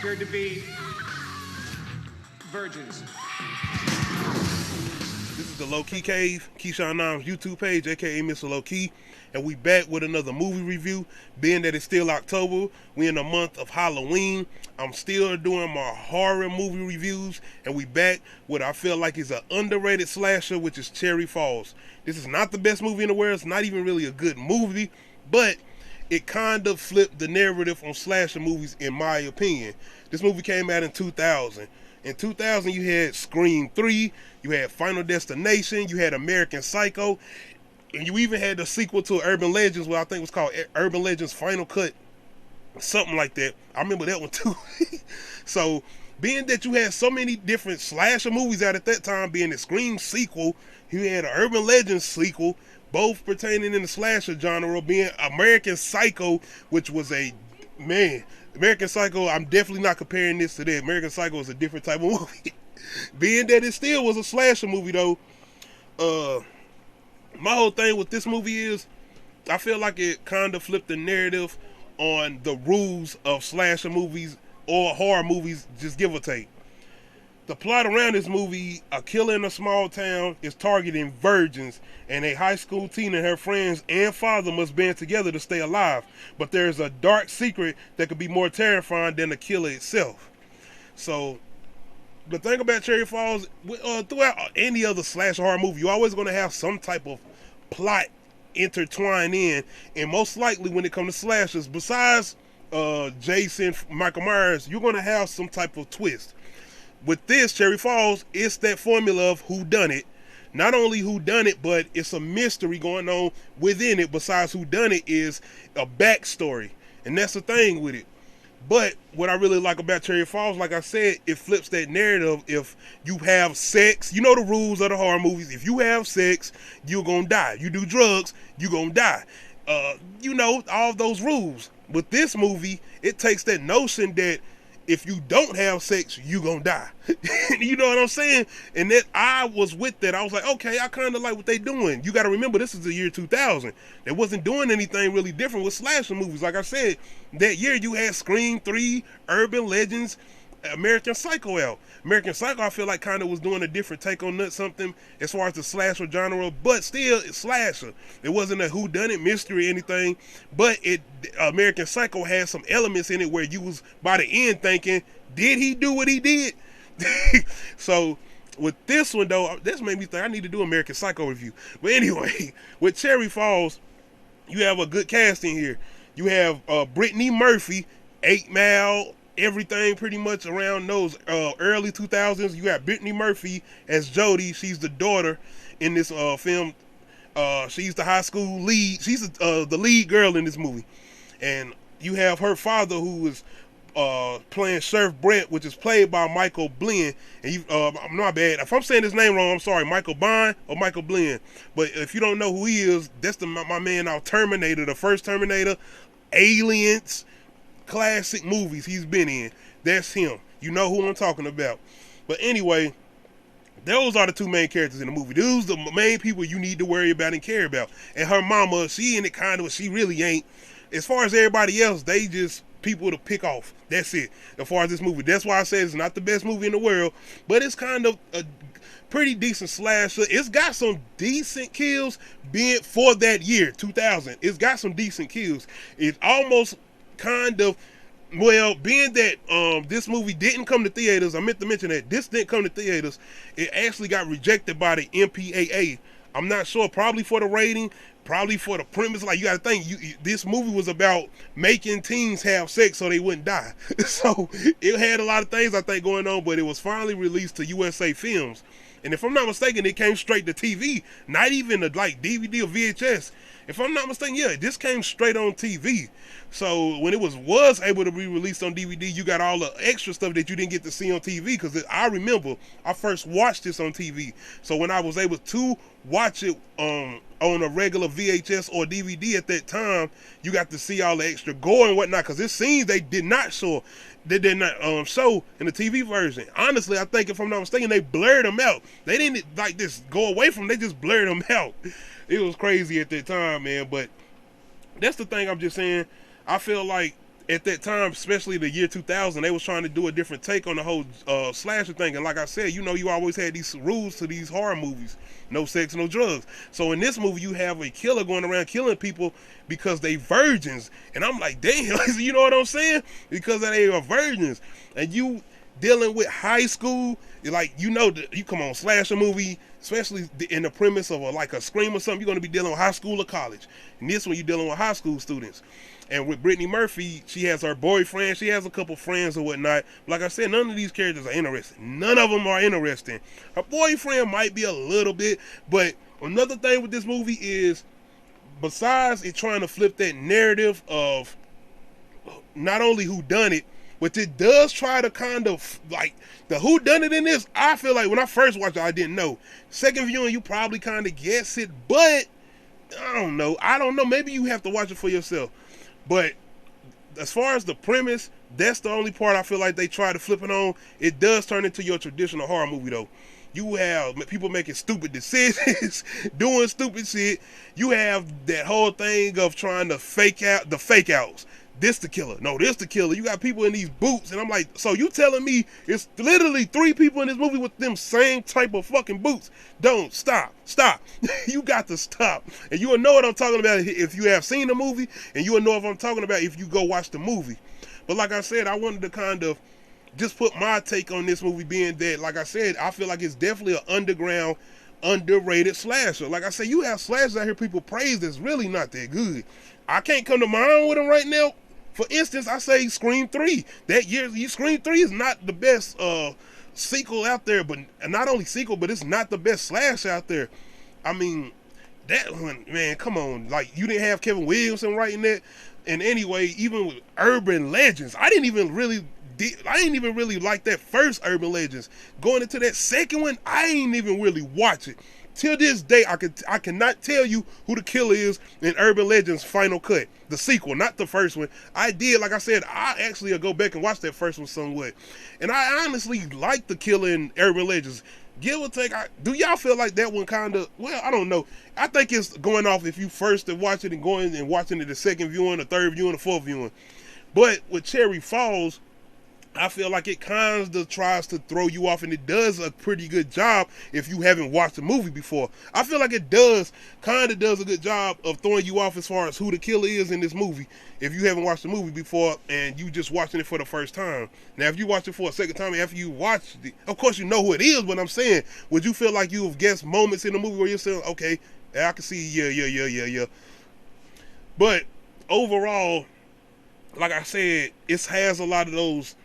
appeared to be virgins. This is the Low Key Cave, Keyshawn Nam's YouTube page, aka Mr. Low Key, and we back with another movie review. Being that it's still October, we in the month of Halloween. I'm still doing my horror movie reviews, and we back with I feel like it's an underrated slasher, which is Cherry Falls. This is not the best movie in the world. It's not even really a good movie, but it kind of flipped the narrative on slasher movies, in my opinion. This movie came out in 2000. In 2000, you had Scream 3, you had Final Destination, you had American Psycho, and you even had the sequel to Urban Legends, what I think was called Urban Legends Final Cut, something like that. I remember that one too. So, being that you had so many different slasher movies out at that time, being the Scream sequel, you had an Urban Legends sequel, both pertaining in the slasher genre, being American Psycho, which was American Psycho, I'm definitely not comparing this to that. American Psycho is a different type of movie. Being that it still was a slasher movie though, my whole thing with this movie is, I feel like it kind of flipped the narrative on the rules of slasher movies or horror movies, just give or take. The plot around this movie, a killer in a small town is targeting virgins, and a high school teen and her friends and father must band together to stay alive. But there's a dark secret that could be more terrifying than the killer itself. So, the thing about Cherry Falls, throughout any other slasher horror movie, you're always going to have some type of plot intertwined in, and most likely when it comes to slashers, besides Jason, Michael Myers, you're going to have some type of twist. With this, Cherry Falls, it's that formula of whodunit. Not only whodunit, but it's a mystery going on within it. Besides whodunit is a backstory. And that's the thing with it. But what I really like about Cherry Falls, like I said, it flips that narrative. If you have sex, you know the rules of the horror movies. If you have sex, you're going to die. You do drugs, you're going to die. You know, all those rules. With this movie, it takes that notion that if you don't have sex, you gonna die. You know what I'm saying? And that I was with that. I was like, okay, I kind of like what they doing. You got to remember, this is the year 2000. They wasn't doing anything really different with slasher movies. Like I said, that year you had Scream 3, Urban Legends, American Psycho out. American Psycho, I feel like kind of was doing a different take on that something as far as the slasher genre, but still it's slasher. It wasn't a whodunit mystery or anything, but American Psycho had some elements in it where you was by the end thinking, did he do what he did? So with this one though, this made me think I need to do American Psycho review. But anyway, with Cherry Falls, you have a good cast in here. You have Brittany Murphy, 8 Mile, everything pretty much around those early 2000s. You got Brittany Murphy as Jody. She's the daughter in this film. She's the high school lead. She's the lead girl in this movie. And you have her father, who is playing Sheriff Brent, which is played by Michael Blinn. And I'm not bad. If I'm saying his name wrong, I'm sorry. Michael Bond or Michael Blinn. But if you don't know who he is, that's my man out Terminator, the first Terminator, Aliens, classic movies he's been in. That's him. You know who I'm talking about. But anyway, those are the two main characters in the movie. Those are the main people you need to worry about and care about. And her mama, she in it kind of, she really ain't. As far as everybody else, they just people to pick off. That's it. As far as this movie, that's why I say it's not the best movie in the world, but it's kind of a pretty decent slasher. It's got some decent kills, being for that year 2000. It's got some decent kills. It's almost kind of, well, being that this movie didn't come to theaters, I meant to mention that this didn't come to theaters. It actually got rejected by the MPAA. I'm not sure, probably for the rating, probably for the premise. Like, you got to think, this movie was about making teens have sex so they wouldn't die. So it had a lot of things, I think, going on, but it was finally released to USA Films. And if I'm not mistaken, it came straight to TV, not even a, like, DVD or VHS. If I'm not mistaken, yeah, this came straight on TV. So when it was able to be released on DVD, you got all the extra stuff that you didn't get to see on TV. Because I remember I first watched this on TV. So when I was able to watch it on a regular VHS or DVD at that time, you got to see all the extra gore and whatnot. Because there's scenes they did not show. They did not show in the TV version. Honestly, I think if I'm not mistaken, they blurred them out. They didn't like just go away from them. They just blurred them out. It was crazy at that time, man. But that's the thing I'm just saying. I feel like at that time, especially the year 2000, they was trying to do a different take on the whole slasher thing. And like I said, you know, you always had these rules to these horror movies: no sex, no drugs. So in this movie, you have a killer going around killing people because they virgins, and I'm like, damn, you know what I'm saying? Because they are virgins, and you dealing with high school, like, you know, you come on slasher movie, especially in the premise of like a Scream or something, you're going to be dealing with high school or college. And this one, you're dealing with high school students. And with Brittany Murphy, she has her boyfriend, she has a couple friends or whatnot. Like I said, none of these characters are interesting. None of them are interesting. Her boyfriend might be a little bit, but another thing with this movie is, besides it trying to flip that narrative of not only who done it, but it does try to kind of, like, the who done it in this, I feel like when I first watched it, I didn't know. Second viewing, you probably kind of guess it, but I don't know. Maybe you have to watch it for yourself. But as far as the premise, that's the only part I feel like they try to flip it on. It does turn into your traditional horror movie, though. You have people making stupid decisions, doing stupid shit. You have that whole thing of trying to fake out the fake outs. This the killer. No, this the killer. You got people in these boots, and I'm like, so you telling me it's literally 3 people in this movie with them same type of fucking boots? Don't stop. You got to stop. And you will know what I'm talking about if you have seen the movie, and you will know if I'm talking about if you go watch the movie. But like I said, I wanted to kind of just put my take on this movie, being that, like I said, I feel like it's definitely an underground, underrated slasher. Like I said, you have slashers out here people praise that's really not that good. I can't come to mind with them right now. For instance, I say Scream 3. That year, Scream 3 is not the best sequel out there, but not only sequel, but it's not the best slash out there. I mean, that one, man, come on. Like, you didn't have Kevin Williamson writing that. And anyway, even with Urban Legends, I didn't even really like that first Urban Legends. Going into that second one, I ain't even really watch it. Till this day, I cannot tell you who the killer is in Urban Legends Final Cut, the sequel, not the first one. I did, like I said, I actually go back and watch that first one somewhat, and I honestly like the killer in Urban Legends. Give or take, do y'all feel like that one kind of? Well, I don't know. I think it's going off if you first watch it and going and watching it the second viewing, the third viewing, the fourth viewing. But with Cherry Falls, I feel like it kind of tries to throw you off, and it does a pretty good job if you haven't watched the movie before. I feel like it kind of does a good job of throwing you off as far as who the killer is in this movie if you haven't watched the movie before and you just watching it for the first time. Now, if you watch it for a second time after you watched it, of course you know who it is, but I'm saying, would you feel like you've guessed moments in the movie where you're saying, okay, I can see, yeah. But overall, like I said, it has a lot of those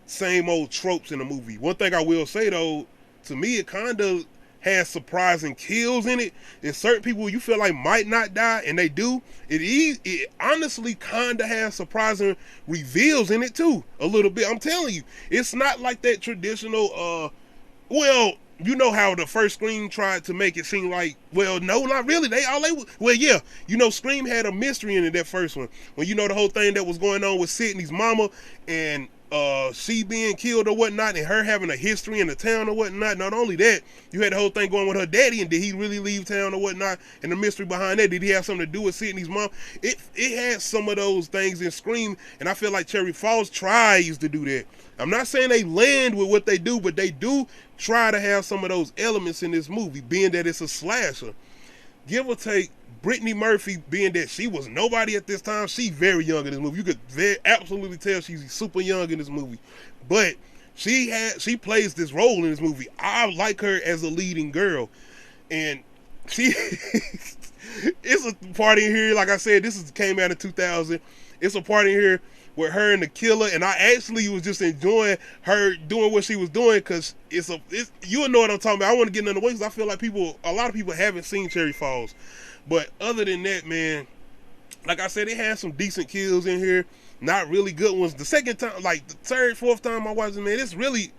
same old tropes in the movie. One thing I will say, though, to me, it kind of has surprising kills in it, and certain people you feel like might not die, and they do. It honestly kind of has surprising reveals in it too, a little bit. I'm telling you, it's not like that traditional. Well, you know how the first Scream tried to make it seem like, well, no, not really. Yeah, you know, Scream had a mystery in it, that first one, when you know the whole thing that was going on with Sydney's mama and she being killed or whatnot, and her having a history in the town or whatnot. Not only that, you had the whole thing going with her daddy, and did he really leave town or whatnot, and the mystery behind that, did he have something to do with Sydney's mom? It had some of those things in Scream, and I feel like Cherry Falls tries to do that. I'm not saying they land with what they do, but they do try to have some of those elements in this movie, being that it's a slasher. Give or take, Brittany Murphy, being that she was nobody at this time, she's very young in this movie. You could absolutely tell she's super young in this movie. But she plays this role in this movie. I like her as a leading girl. And she it's a part in here, like I said, came out in 2000. It's a part in here with her and the killer, and I actually was just enjoying her doing what she was doing, because you'll know what I'm talking about. I want to get in the way because I feel like a lot of people haven't seen Cherry Falls. But other than that, man, like I said, it has some decent kills in here. Not really good ones. The second time, like the third, fourth time I watched it, man, it's really,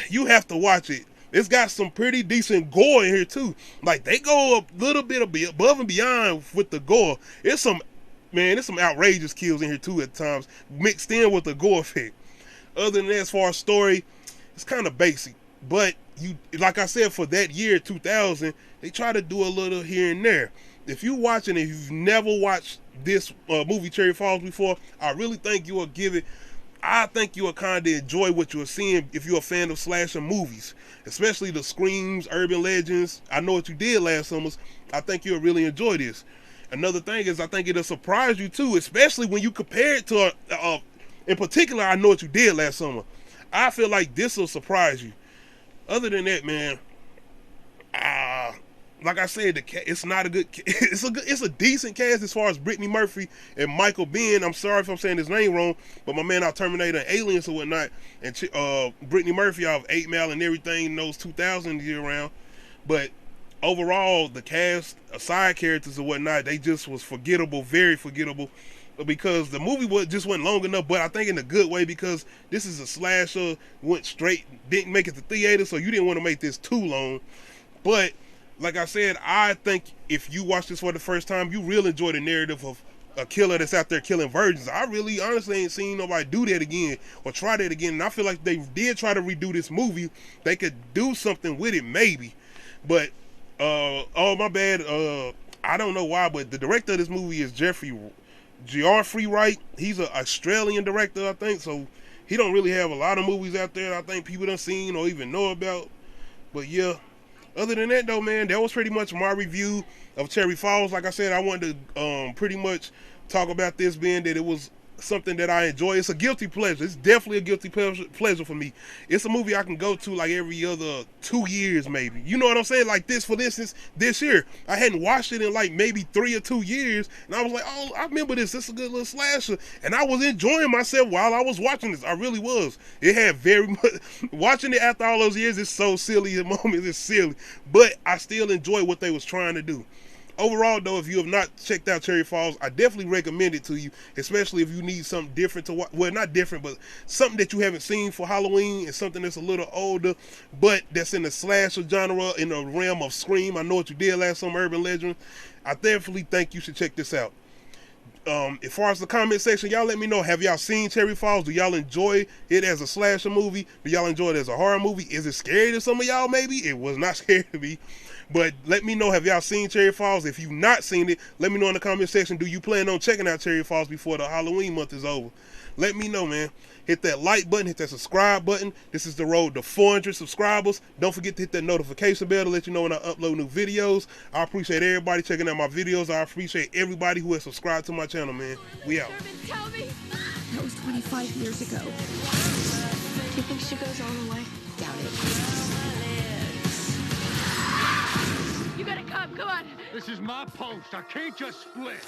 you have to watch it. It's got some pretty decent gore in here too. Like, they go a little bit above and beyond with the gore. There's some outrageous kills in here too at times, mixed in with the gore effect. Other than that, as far as story, it's kind of basic. But like I said, for that year 2000, they try to do a little here and there. If you watching, if you've never watched this movie Cherry Falls before, I really think you will give it. I think you'll kind of enjoy what you're seeing if you're a fan of slasher movies, especially the Screams, Urban Legends. I Know What You Did Last Summer. I think you'll really enjoy this. Another thing is I think it'll surprise you too, especially when you compare it to, in particular, I Know What You Did Last Summer. I feel like this will surprise you. Other than that, man, like I said, it's not a good. It's a decent cast as far as Brittany Murphy and Michael Biehn. I'm sorry if I'm saying his name wrong, but my man out Terminator and Aliens or whatnot, and Brittany Murphy out of 8 Mile and everything, those 2000 year round. But overall, the cast, side characters or whatnot, they just was forgettable, very forgettable, because the movie just wasn't long enough. But I think in a good way, because this is a slasher, went straight, didn't make it to theater, so you didn't want to make this too long. But like I said, I think if you watch this for the first time, you really enjoy the narrative of a killer that's out there killing virgins. I really honestly ain't seen nobody do that again or try that again. And I feel like they did try to redo this movie. They could do something with it maybe. But, oh my bad, I don't know why, but the director of this movie is Geoffrey Wright. He's an Australian director, I think. So he don't really have a lot of movies out there that I think people done seen or even know about. But yeah. Other than that, though, man, that was pretty much my review of Cherry Falls. Like I said, I wanted to pretty much talk about this, being that it was something that I enjoy. It's a guilty pleasure. It's definitely a guilty pleasure for me. It's a movie I can go to like every other 2 years, maybe. You know what I'm saying? Like this, for instance, this year, I hadn't watched it in like maybe 3 or 2 years, and I was like, oh, I remember this. This is a good little slasher, and I was enjoying myself while I was watching this. I really was. It had very much. Watching it after all those years, it's so silly. The moment is silly, but I still enjoy what they was trying to do. Overall, though, if you have not checked out Cherry Falls, I definitely recommend it to you, especially if you need something different to watch. Well, not different, but something that you haven't seen for Halloween and something that's a little older, but that's in the slasher genre, in the realm of Scream. I Know What You Did Last Summer, Urban Legend. I definitely think you should check this out. As far as the comment section, y'all let me know, have y'all seen Cherry Falls? Do y'all enjoy it as a slasher movie? Do y'all enjoy it as a horror movie? Is it scary to some of y'all? Maybe it was not scary to me, but let me know, have y'all seen Cherry Falls? If you've not seen it, let me know in the comment section. Do you plan on checking out Cherry Falls before the Halloween month is over? Let me know, man. Hit that like button, hit that subscribe button. This is the road to 400 subscribers. Don't forget to hit that notification bell to let you know when I upload new videos. I appreciate everybody checking out my videos. I appreciate everybody who has subscribed to my channel, man. We out. Tell me. That was 25 years ago. Do you think she goes all the way? Doubt it. You gotta come on. This is my post. I can't just split.